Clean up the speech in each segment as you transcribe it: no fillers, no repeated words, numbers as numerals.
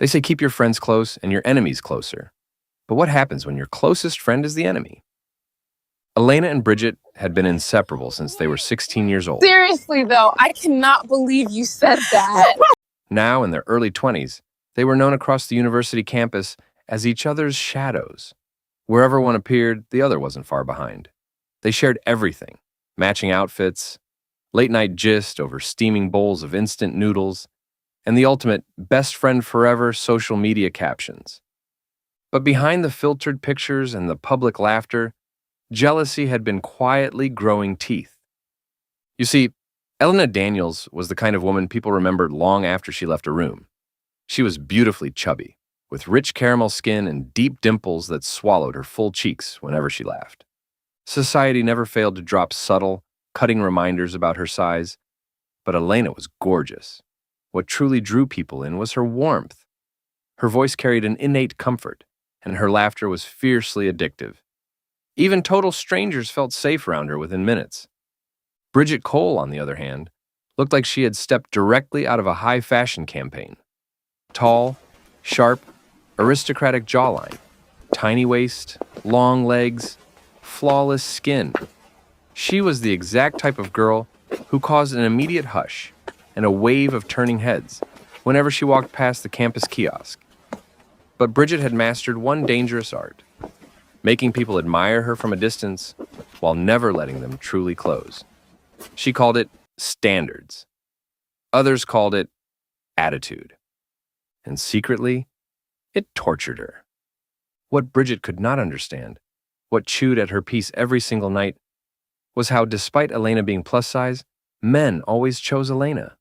They say keep your friends close and your enemies closer. But what happens when your closest friend is the enemy? Elena and Bridget had been inseparable since they were 16 years old. Seriously, though, I cannot believe you said that. Now, in their early 20s, they were known across the university campus as each other's shadows. Wherever one appeared, the other wasn't far behind. They shared everything: matching outfits, late-night gist over steaming bowls of instant noodles, and the ultimate best friend forever social media captions. But behind the filtered pictures and the public laughter, jealousy had been quietly growing teeth. You see, Elena Daniels was the kind of woman people remembered long after she left a room. She was beautifully chubby, with rich caramel skin and deep dimples that swallowed her full cheeks whenever she laughed. Society never failed to drop subtle, cutting reminders about her size, but Elena was gorgeous. What truly drew people in was her warmth. Her voice carried an innate comfort, and her laughter was fiercely addictive. Even total strangers felt safe around her within minutes. Bridget Cole, on the other hand, looked like she had stepped directly out of a high fashion campaign. Tall, sharp, aristocratic jawline, tiny waist, long legs, flawless skin. She was the exact type of girl who caused an immediate hush and a wave of turning heads whenever she walked past the campus kiosk. But Bridget had mastered one dangerous art: making people admire her from a distance while never letting them truly close. She called it standards. Others called it attitude. And secretly, it tortured her. What Bridget could not understand, what chewed at her peace every single night, was how, despite Elena being plus size, men always chose Elena.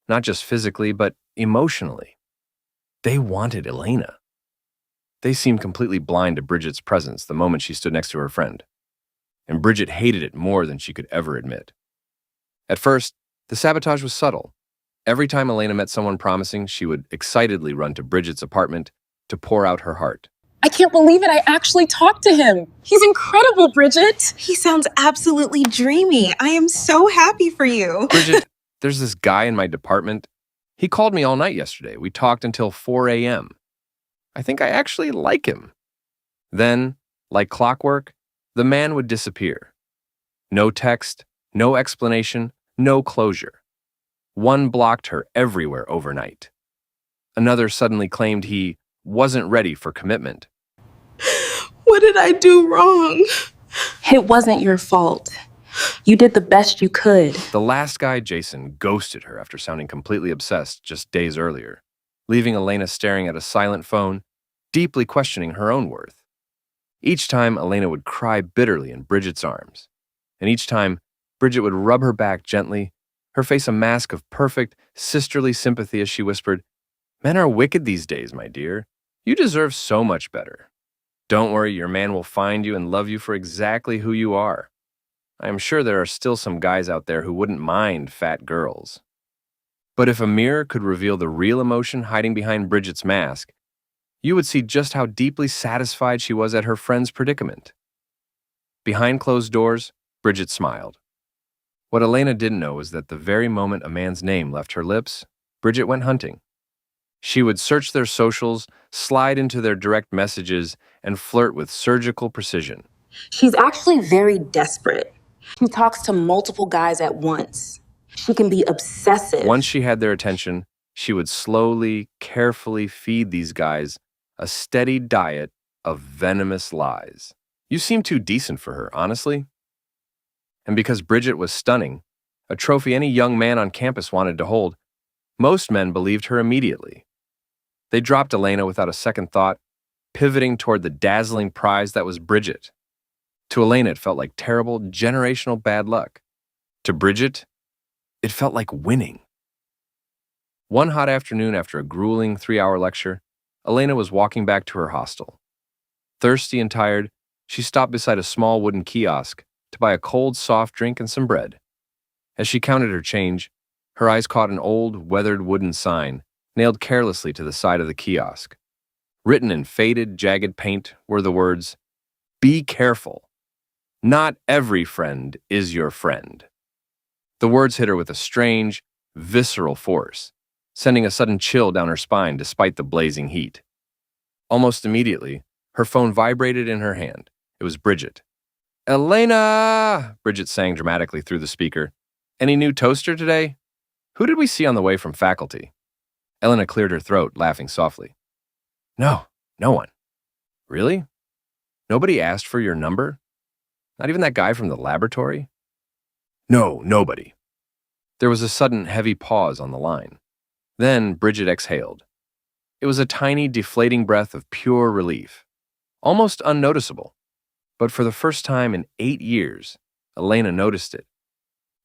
Not just physically, but emotionally. They wanted Elena. They seemed completely blind to Bridget's presence the moment she stood next to her friend. And Bridget hated it more than she could ever admit. At first, the sabotage was subtle. Every time Elena met someone promising, she would excitedly run to Bridget's apartment to pour out her heart. I can't believe it. I actually talked to him. He's incredible, Bridget. He sounds absolutely dreamy. I am so happy for you. Bridget, there's this guy in my department. He called me all night yesterday. We talked until 4 a.m. I think I actually like him. Then, like clockwork, the man would disappear. No text, no explanation, no closure. One blocked her everywhere overnight. Another suddenly claimed he wasn't ready for commitment. What did I do wrong? It wasn't your fault. You did the best you could. The last guy, Jason, ghosted her after sounding completely obsessed just days earlier, leaving Elena staring at a silent phone, deeply questioning her own worth. Each time, Elena would cry bitterly in Bridget's arms, and each time, Bridget would rub her back gently, her face a mask of perfect, sisterly sympathy as she whispered, "Men are wicked these days, my dear. You deserve so much better. Don't worry, your man will find you and love you for exactly who you are. I am sure there are still some guys out there who wouldn't mind fat girls." But if a mirror could reveal the real emotion hiding behind Bridget's mask, you would see just how deeply satisfied she was at her friend's predicament. Behind closed doors, Bridget smiled. What Elena didn't know was that the very moment a man's name left her lips, Bridget went hunting. She would search their socials, slide into their direct messages, and flirt with surgical precision. She's actually very desperate. She talks to multiple guys at once. She can be obsessive. Once she had their attention, she would slowly, carefully feed these guys a steady diet of venomous lies. You seem too decent for her, honestly. And because Bridget was stunning, a trophy any young man on campus wanted to hold, most men believed her immediately. They dropped Elena without a second thought, pivoting toward the dazzling prize that was Bridget. To Elena, it felt like terrible, generational bad luck. To Bridget, it felt like winning. One hot afternoon after a grueling 3-hour lecture, Elena was walking back to her hostel. Thirsty and tired, she stopped beside a small wooden kiosk to buy a cold, soft drink and some bread. As she counted her change, her eyes caught an old, weathered wooden sign nailed carelessly to the side of the kiosk. Written in faded, jagged paint were the words, "Be careful. Not every friend is your friend." The words hit her with a strange, visceral force, sending a sudden chill down her spine despite the blazing heat. Almost immediately, her phone vibrated in her hand. It was Bridget. "Elena!" Bridget sang dramatically through the speaker. "Any new toaster today? Who did we see on the way from faculty?" Elena cleared her throat, laughing softly. "No, no one." "Really? Nobody asked for your number? Not even that guy from the laboratory?" "No, nobody." There was a sudden heavy pause on the line. Then Bridget exhaled. It was a tiny, deflating breath of pure relief, almost unnoticeable. But for the first time in 8 years, Elena noticed it.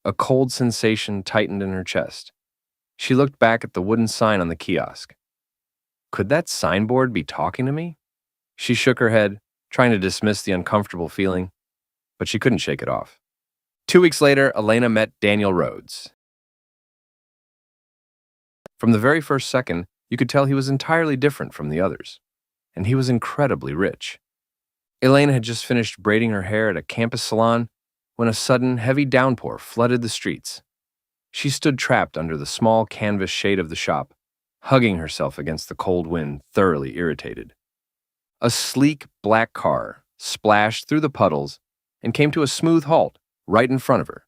A cold sensation tightened in her chest. She looked back at the wooden sign on the kiosk. Could that signboard be talking to me? She shook her head, trying to dismiss the uncomfortable feeling, but she couldn't shake it off. 2 weeks later, Elena met Daniel Rhodes. From the very first second, you could tell he was entirely different from the others, and he was incredibly rich. Elena had just finished braiding her hair at a campus salon when a sudden, heavy downpour flooded the streets. She stood trapped under the small canvas shade of the shop, hugging herself against the cold wind, thoroughly irritated. A sleek, black car splashed through the puddles and came to a smooth halt right in front of her.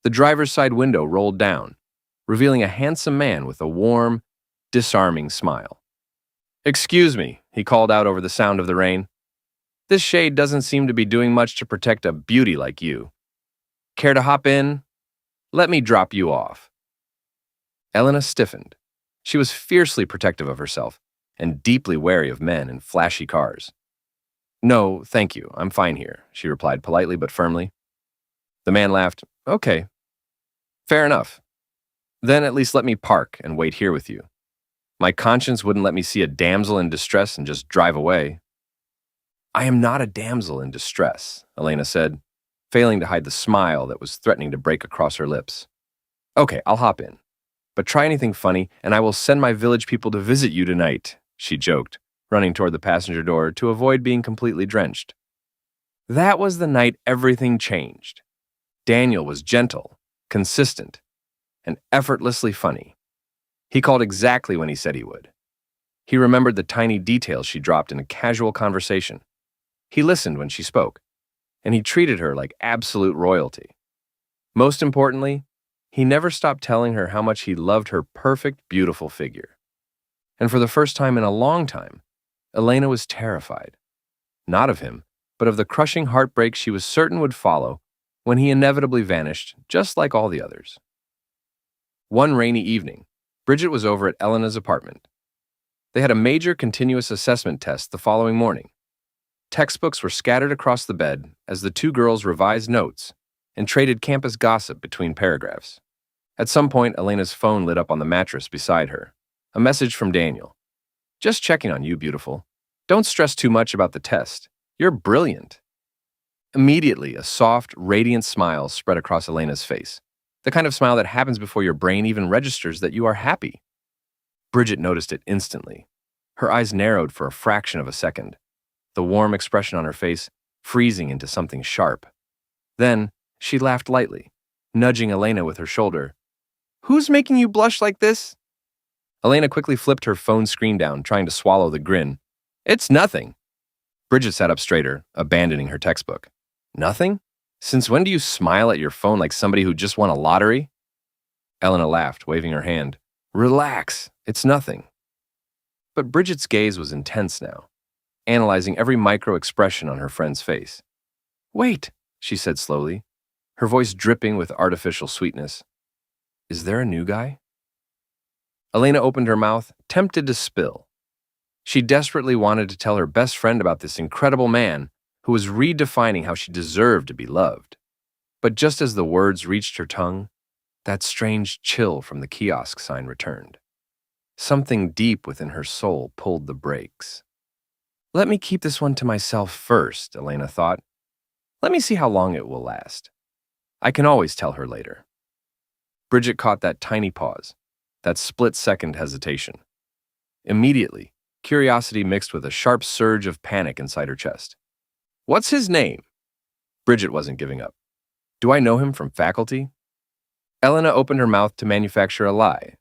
The driver's side window rolled down, revealing a handsome man with a warm, disarming smile. "Excuse me," he called out over the sound of the rain. "This shade doesn't seem to be doing much to protect a beauty like you. Care to hop in? Let me drop you off." Elena stiffened. She was fiercely protective of herself and deeply wary of men in flashy cars. "No, thank you. I'm fine here," she replied politely but firmly. The man laughed. "Okay. Fair enough. Then at least let me park and wait here with you. My conscience wouldn't let me see a damsel in distress and just drive away." "I am not a damsel in distress," Elena said, failing to hide the smile that was threatening to break across her lips. "Okay, I'll hop in. But try anything funny, and I will send my village people to visit you tonight," she joked, running toward the passenger door to avoid being completely drenched. That was the night everything changed. Daniel was gentle, consistent, and effortlessly funny. He called exactly when he said he would. He remembered the tiny details she dropped in a casual conversation. He listened when she spoke, and he treated her like absolute royalty. Most importantly, he never stopped telling her how much he loved her perfect, beautiful figure. And for the first time in a long time, Elena was terrified. Not of him, but of the crushing heartbreak she was certain would follow when he inevitably vanished, just like all the others. One rainy evening, Bridget was over at Elena's apartment. They had a major continuous assessment test the following morning. Textbooks were scattered across the bed as the two girls revised notes and traded campus gossip between paragraphs. At some point, Elena's phone lit up on the mattress beside her. A message from Daniel. "Just checking on you, beautiful. Don't stress too much about the test. You're brilliant." Immediately, a soft, radiant smile spread across Elena's face. The kind of smile that happens before your brain even registers that you are happy. Bridget noticed it instantly. Her eyes narrowed for a fraction of a second, the warm expression on her face freezing into something sharp. Then, she laughed lightly, nudging Elena with her shoulder. "Who's making you blush like this?" Elena quickly flipped her phone screen down, trying to swallow the grin. "It's nothing." Bridget sat up straighter, abandoning her textbook. "Nothing? Since when do you smile at your phone like somebody who just won a lottery?" Elena laughed, waving her hand. "Relax, it's nothing." But Bridget's gaze was intense now, analyzing every micro-expression on her friend's face. "Wait," she said slowly, her voice dripping with artificial sweetness. "Is there a new guy?" Elena opened her mouth, tempted to spill. She desperately wanted to tell her best friend about this incredible man who was redefining how she deserved to be loved. But just as the words reached her tongue, that strange chill from the kiosk sign returned. Something deep within her soul pulled the brakes. "Let me keep this one to myself first," Elena thought. "Let me see how long it will last. I can always tell her later." Bridget caught that tiny pause, that split-second hesitation. Immediately, curiosity mixed with a sharp surge of panic inside her chest. "What's his name?" Bridget wasn't giving up. "Do I know him from faculty?" Elena opened her mouth to manufacture a lie.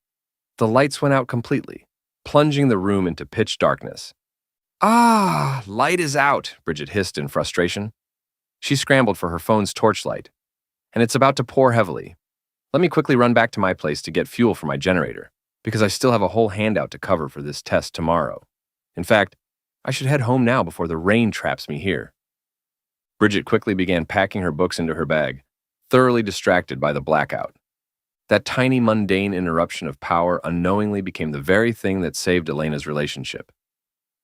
The lights went out completely, plunging the room into pitch darkness. Ah, light is out, Bridget hissed in frustration. She scrambled for her phone's torchlight, and it's about to pour heavily. Let me quickly run back to my place to get fuel for my generator, because I still have a whole handout to cover for this test tomorrow. In fact, I should head home now before the rain traps me here. Bridget quickly began packing her books into her bag, thoroughly distracted by the blackout. That tiny mundane interruption of power unknowingly became the very thing that saved Elena's relationship.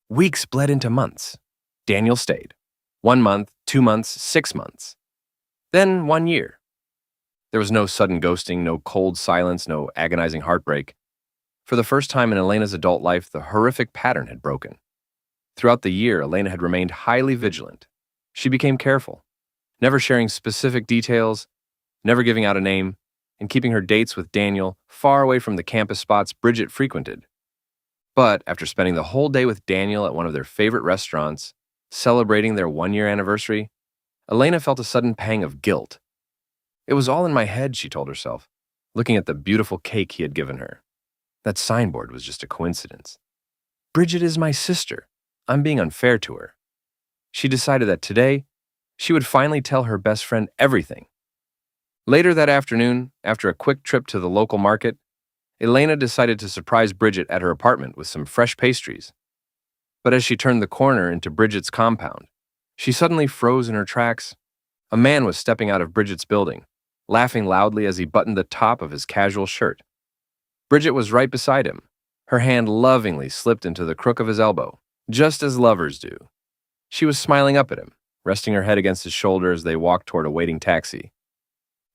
Weeks bled into months. Daniel stayed. 1 month, 2 months, 6 months. Then 1 year. There was no sudden ghosting, no cold silence, no agonizing heartbreak. For the first time in Elena's adult life, the horrific pattern had broken. Throughout the year, Elena had remained highly vigilant. She became careful, never sharing specific details, never giving out a name, and keeping her dates with Daniel far away from the campus spots Bridget frequented. But after spending the whole day with Daniel at one of their favorite restaurants, celebrating their 1-year anniversary, Elena felt a sudden pang of guilt. It was all in my head, she told herself, looking at the beautiful cake he had given her. That signboard was just a coincidence. Bridget is my sister. I'm being unfair to her. She decided that today, she would finally tell her best friend everything. Later that afternoon, after a quick trip to the local market, Elena decided to surprise Bridget at her apartment with some fresh pastries. But as she turned the corner into Bridget's compound, she suddenly froze in her tracks. A man was stepping out of Bridget's building, laughing loudly as he buttoned the top of his casual shirt. Bridget was right beside him. Her hand lovingly slipped into the crook of his elbow, just as lovers do. She was smiling up at him, resting her head against his shoulder as they walked toward a waiting taxi.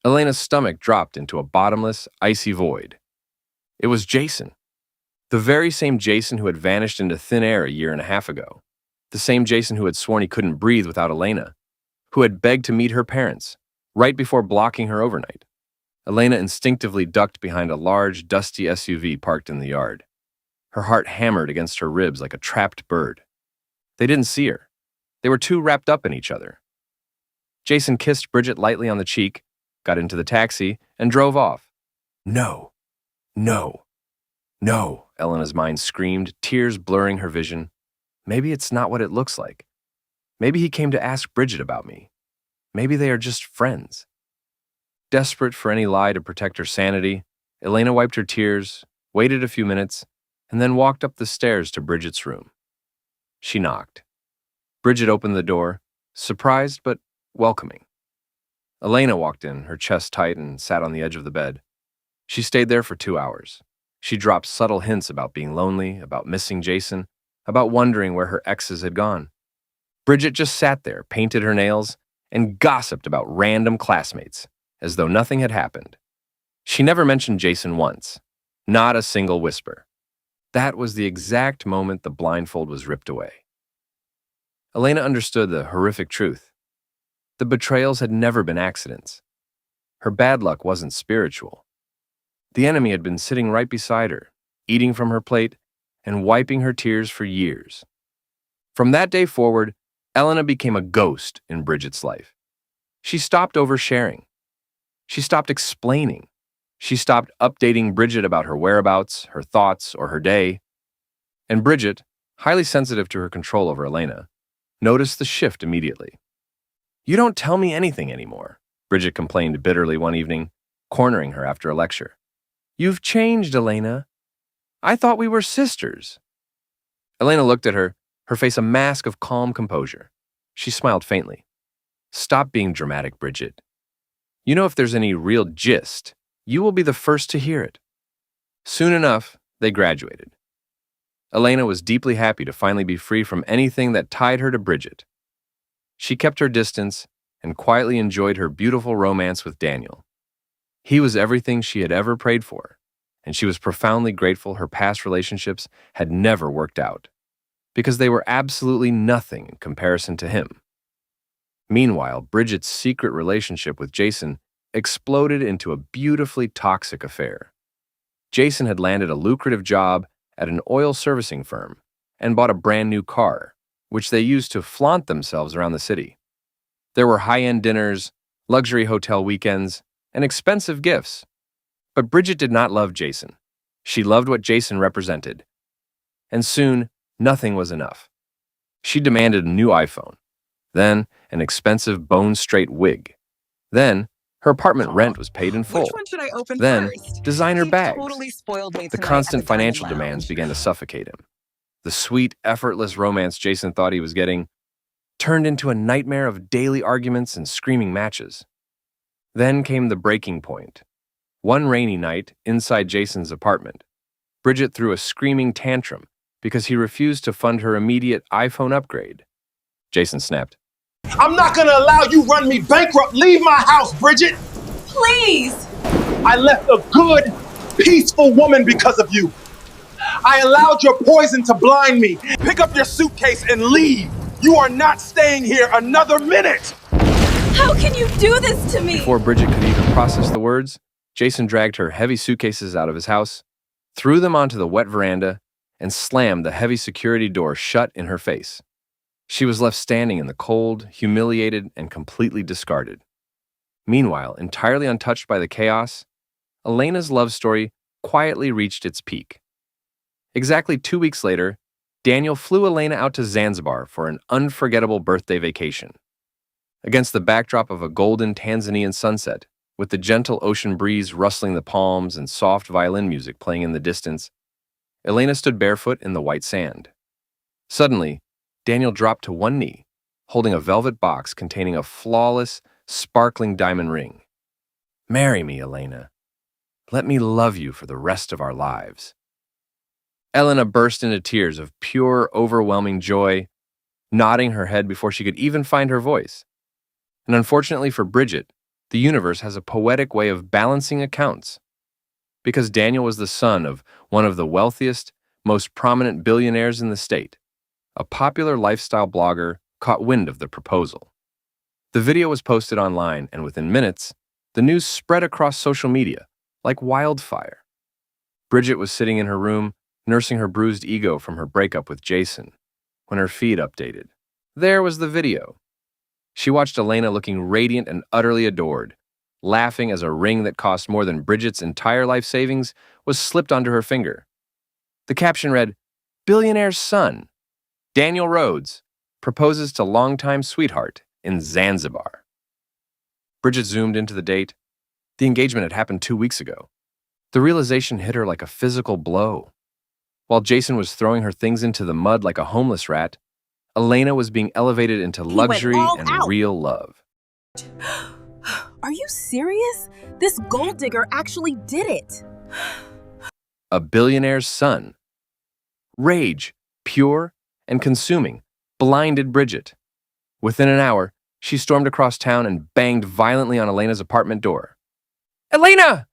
Elena's stomach dropped into a bottomless, icy void. It was Jason. The very same Jason who had vanished into thin air a year and a half ago. The same Jason who had sworn he couldn't breathe without Elena. Who had begged to meet her parents, right before blocking her overnight. Elena instinctively ducked behind a large, dusty SUV parked in the yard. Her heart hammered against her ribs like a trapped bird. They didn't see her. They were too wrapped up in each other. Jason kissed Bridget lightly on the cheek, got into the taxi, and drove off. No, no, no, Elena's mind screamed, tears blurring her vision. Maybe it's not what it looks like. Maybe he came to ask Bridget about me. Maybe they are just friends. Desperate for any lie to protect her sanity, Elena wiped her tears, waited a few minutes, and then walked up the stairs to Bridget's room. She knocked. Bridget opened the door, surprised but welcoming. Elena walked in, her chest tight, and sat on the edge of the bed. She stayed there for 2 hours. She dropped subtle hints about being lonely, about missing Jason, about wondering where her exes had gone. Bridget just sat there, painted her nails, and gossiped about random classmates, as though nothing had happened. She never mentioned Jason once, not a single whisper. That was the exact moment the blindfold was ripped away. Elena understood the horrific truth. The betrayals had never been accidents. Her bad luck wasn't spiritual. The enemy had been sitting right beside her, eating from her plate and wiping her tears for years. From that day forward, Elena became a ghost in Bridget's life. She stopped oversharing. She stopped explaining. She stopped updating Bridget about her whereabouts, her thoughts, or her day. And Bridget, highly sensitive to her control over Elena, noticed the shift immediately. "You don't tell me anything anymore," Bridget complained bitterly one evening, cornering her after a lecture. "You've changed, Elena. I thought we were sisters." Elena looked at her face a mask of calm composure. She smiled faintly. "Stop being dramatic, Bridget. You know if there's any real gist, you will be the first to hear it." Soon enough, they graduated. Elena was deeply happy to finally be free from anything that tied her to Bridget. She kept her distance and quietly enjoyed her beautiful romance with Daniel. He was everything she had ever prayed for, and she was profoundly grateful her past relationships had never worked out, because they were absolutely nothing in comparison to him. Meanwhile, Bridget's secret relationship with Jason exploded into a beautifully toxic affair. Jason had landed a lucrative job at an oil servicing firm and bought a brand new car, which they used to flaunt themselves around the city. There were high-end dinners, luxury hotel weekends, and expensive gifts. But Bridget did not love Jason. She loved what Jason represented. And soon, nothing was enough. She demanded a new iPhone, then an expensive bone-straight wig. Then, her apartment rent was paid in full. Which one should I open Then, first? designer He bags. totally spoiled me The tonight constant at the Diamond financial demands Lounge. began to suffocate him. The sweet, effortless romance Jason thought he was getting turned into a nightmare of daily arguments and screaming matches. Then came the breaking point. One rainy night, inside Jason's apartment, Bridget threw a screaming tantrum because he refused to fund her immediate iPhone upgrade. Jason snapped. I'm not gonna allow you run me bankrupt. Leave my house, Bridget. Please! I left a good, peaceful woman because of you. I allowed your poison to blind me. Pick up your suitcase and leave. You are not staying here another minute. How can you do this to me? Before Bridget could even process the words, Jason dragged her heavy suitcases out of his house, threw them onto the wet veranda, and slammed the heavy security door shut in her face. She was left standing in the cold, humiliated, and completely discarded. Meanwhile, entirely untouched by the chaos, Elena's love story quietly reached its peak. Exactly 2 weeks later, Daniel flew Elena out to Zanzibar for an unforgettable birthday vacation. Against the backdrop of a golden Tanzanian sunset, with the gentle ocean breeze rustling the palms and soft violin music playing in the distance, Elena stood barefoot in the white sand. Suddenly, Daniel dropped to one knee, holding a velvet box containing a flawless, sparkling diamond ring. "Marry me, Elena. Let me love you for the rest of our lives." Elena burst into tears of pure, overwhelming joy, nodding her head before she could even find her voice. And unfortunately for Bridget, the universe has a poetic way of balancing accounts. Because Daniel was the son of one of the wealthiest, most prominent billionaires in the state, a popular lifestyle blogger caught wind of the proposal. The video was posted online, and within minutes, the news spread across social media like wildfire. Bridget was sitting in her room, nursing her bruised ego from her breakup with Jason, when her feed updated. There was the video. She watched Elena looking radiant and utterly adored, laughing as a ring that cost more than Bridget's entire life savings was slipped onto her finger. The caption read, "Billionaire's son, Daniel Rhodes, proposes to longtime sweetheart in Zanzibar." Bridget zoomed into the date. The engagement had happened 2 weeks ago. The realization hit her like a physical blow. While Jason was throwing her things into the mud like a homeless rat, Elena was being elevated into luxury and real love. Are you serious? This gold digger actually did it. A billionaire's son. Rage, pure and consuming, blinded Bridget. Within an hour, she stormed across town and banged violently on Elena's apartment door. "Elena!"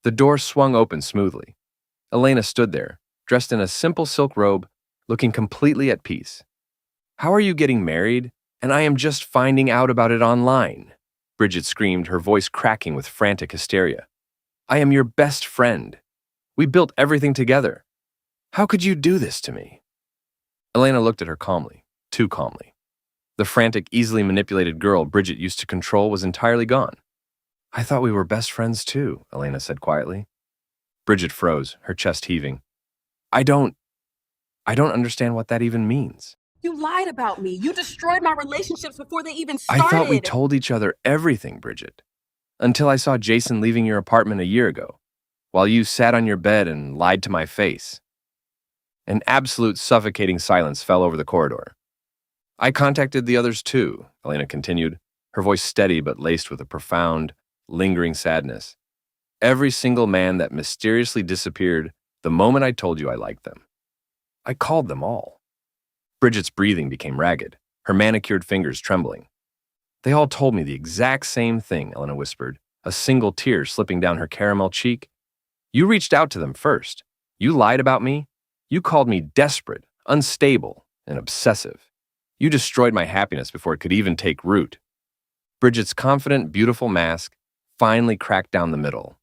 The door swung open smoothly. Elena stood there, dressed in a simple silk robe, looking completely at peace. "How are you getting married? And I am just finding out about it online," Bridget screamed, her voice cracking with frantic hysteria. "I am your best friend. We built everything together. How could you do this to me?" Elena looked at her calmly, too calmly. The frantic, easily manipulated girl Bridget used to control was entirely gone. "I thought we were best friends too," Elena said quietly. Bridget froze, her chest heaving. I don't understand what that even means." You lied about me. You destroyed my relationships before they even started. "I thought we told each other everything, Bridget. Until I saw Jason leaving your apartment a year ago, while you sat on your bed and lied to my face." An absolute suffocating silence fell over the corridor. "I contacted the others too," Elena continued, her voice steady but laced with a profound, lingering sadness. "Every single man that mysteriously disappeared the moment I told you I liked them. I called them all." Bridget's breathing became ragged, her manicured fingers trembling. "They all told me the exact same thing," Elena whispered, a single tear slipping down her caramel cheek. "You reached out to them first. You lied about me. You called me desperate, unstable, and obsessive. You destroyed my happiness before it could even take root." Bridget's confident, beautiful mask finally cracked down the middle.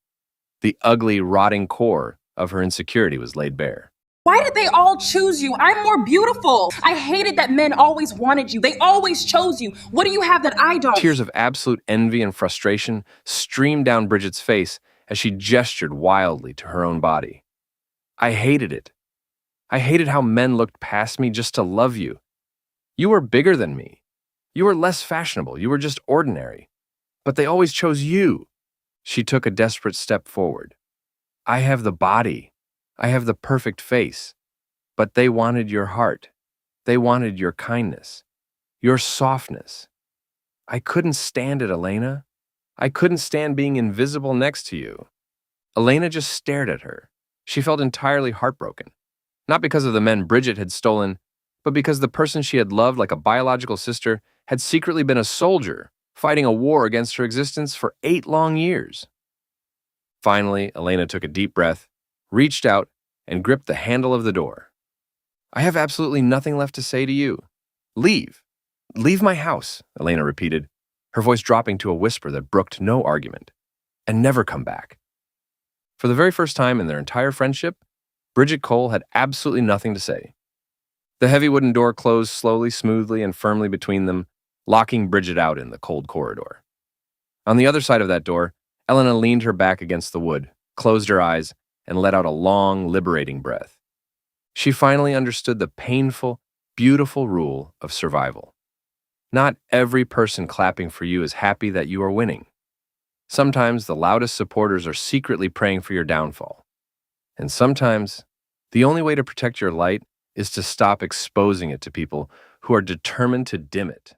The ugly, rotting core of her insecurity was laid bare. Why did they all choose you? I'm more beautiful. I hated that men always wanted you. They always chose you. What do you have that I don't? Tears of absolute envy and frustration streamed down Bridget's face as she gestured wildly to her own body. I hated it. I hated how men looked past me just to love you. You were bigger than me. You were less fashionable. You were just ordinary. But they always chose you. She took a desperate step forward. I have the body. I have the perfect face. But they wanted your heart. They wanted your kindness, your softness. I couldn't stand it, Elena. I couldn't stand being invisible next to you. Elena just stared at her. She felt entirely heartbroken. Not because of the men Bridget had stolen, but because the person she had loved like a biological sister had secretly been a soldier, fighting a war against her existence for 8 long years. Finally, Elena took a deep breath, reached out, and gripped the handle of the door. I have absolutely nothing left to say to you. Leave. Leave my house, Elena repeated, her voice dropping to a whisper that brooked no argument. And never come back. For the very first time in their entire friendship, Bridget Cole had absolutely nothing to say. The heavy wooden door closed slowly, smoothly, and firmly between them, locking Bridget out in the cold corridor. On the other side of that door, Elena leaned her back against the wood, closed her eyes, and let out a long, liberating breath. She finally understood the painful, beautiful rule of survival. Not every person clapping for you is happy that you are winning. Sometimes the loudest supporters are secretly praying for your downfall. And sometimes, the only way to protect your light is to stop exposing it to people who are determined to dim it.